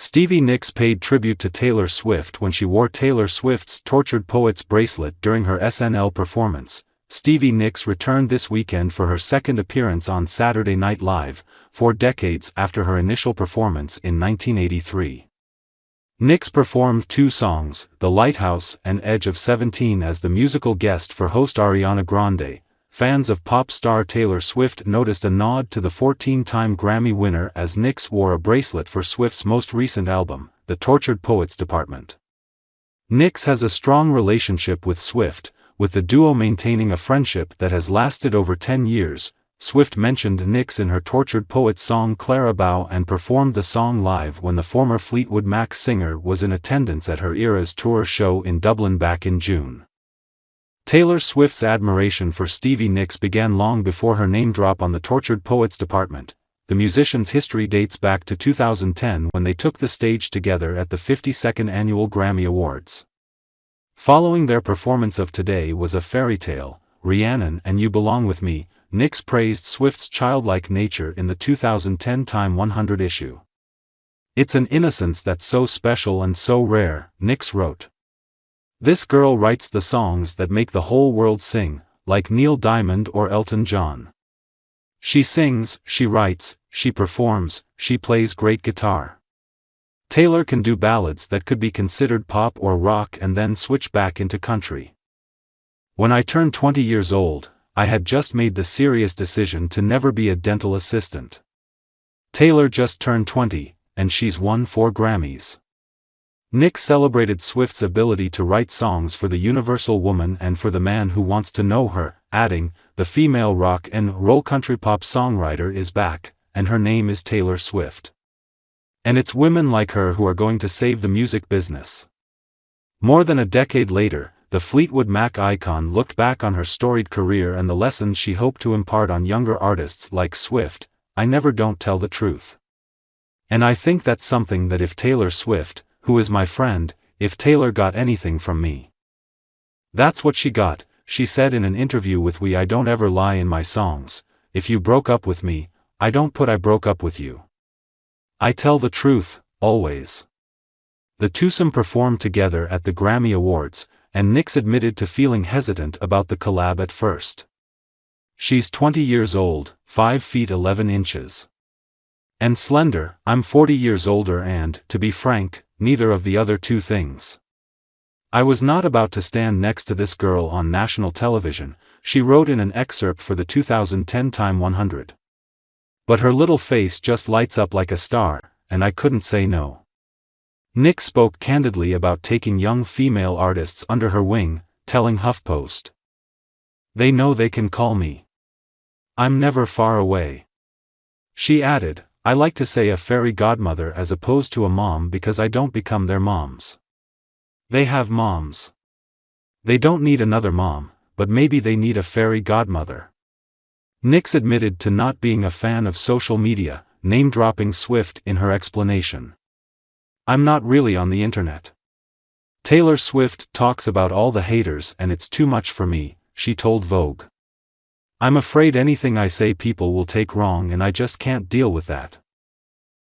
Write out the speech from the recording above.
Stevie Nicks paid tribute to Taylor Swift when she wore Taylor Swift's Tortured Poets bracelet during her SNL performance. Stevie Nicks returned this weekend for her second appearance on Saturday Night Live, 4 decades after her initial performance in 1983. Nicks performed 2 songs, The Lighthouse and Edge of 17, as the musical guest for host Ariana Grande. Fans of pop star Taylor Swift noticed a nod to the 14-time Grammy winner as Nicks wore a bracelet for Swift's most recent album, The Tortured Poets Department. Nicks has a strong relationship with Swift, with the duo maintaining a friendship that has lasted over 10 years. Swift mentioned Nicks in her Tortured Poets song Clara Bow and performed the song live when the former Fleetwood Mac singer was in attendance at her Eras Tour show in Dublin back in June. Taylor Swift's admiration for Stevie Nicks began long before her name drop on the Tortured Poets Department. The musician's history dates back to 2010 when they took the stage together at the 52nd Annual Grammy Awards. Following their performance of Today Was a Fairy Tale, Rhiannon and You Belong With Me, Nicks praised Swift's childlike nature in the 2010 Time 100 issue. "It's an innocence that's so special and so rare," Nicks wrote. "This girl writes the songs that make the whole world sing, like Neil Diamond or Elton John. She sings, she writes, she performs, she plays great guitar. Taylor can do ballads that could be considered pop or rock and then switch back into country. When I turned 20 years old, I had just made the serious decision to never be a dental assistant. Taylor just turned 20, and she's won 4 Grammys." Nicks celebrated Swift's ability to write songs for the universal woman and for the man who wants to know her, adding, "The female rock and roll country pop songwriter is back, and her name is Taylor Swift. And it's women like her who are going to save the music business." More than a decade later, the Fleetwood Mac icon looked back on her storied career and the lessons she hoped to impart on younger artists like Swift. "I never don't tell the truth. And I think that's something that if Taylor Swift, who is my friend, if Taylor got anything from me, that's what she got," she said in an interview with We. "I don't ever lie in my songs. If you broke up with me, I don't put I broke up with you. I tell the truth, always." The twosome performed together at the Grammy Awards, and Nicks admitted to feeling hesitant about the collab at first. "She's 20 years old, 5 feet 11 inches. And slender. I'm 40 years older and, to be frank, neither of the other 2 things. I was not about to stand next to this girl on national television," she wrote in an excerpt for the 2010 Time 100. "But her little face just lights up like a star, and I couldn't say no." Nicks spoke candidly about taking young female artists under her wing, telling HuffPost, "They know they can call me. I'm never far away." She added, "I like to say a fairy godmother as opposed to a mom because I don't become their moms. They have moms. They don't need another mom, but maybe they need a fairy godmother." Nicks admitted to not being a fan of social media, name-dropping Swift in her explanation. "I'm not really on the internet. Taylor Swift talks about all the haters and it's too much for me," she told Vogue. "I'm afraid anything I say people will take wrong and I just can't deal with that."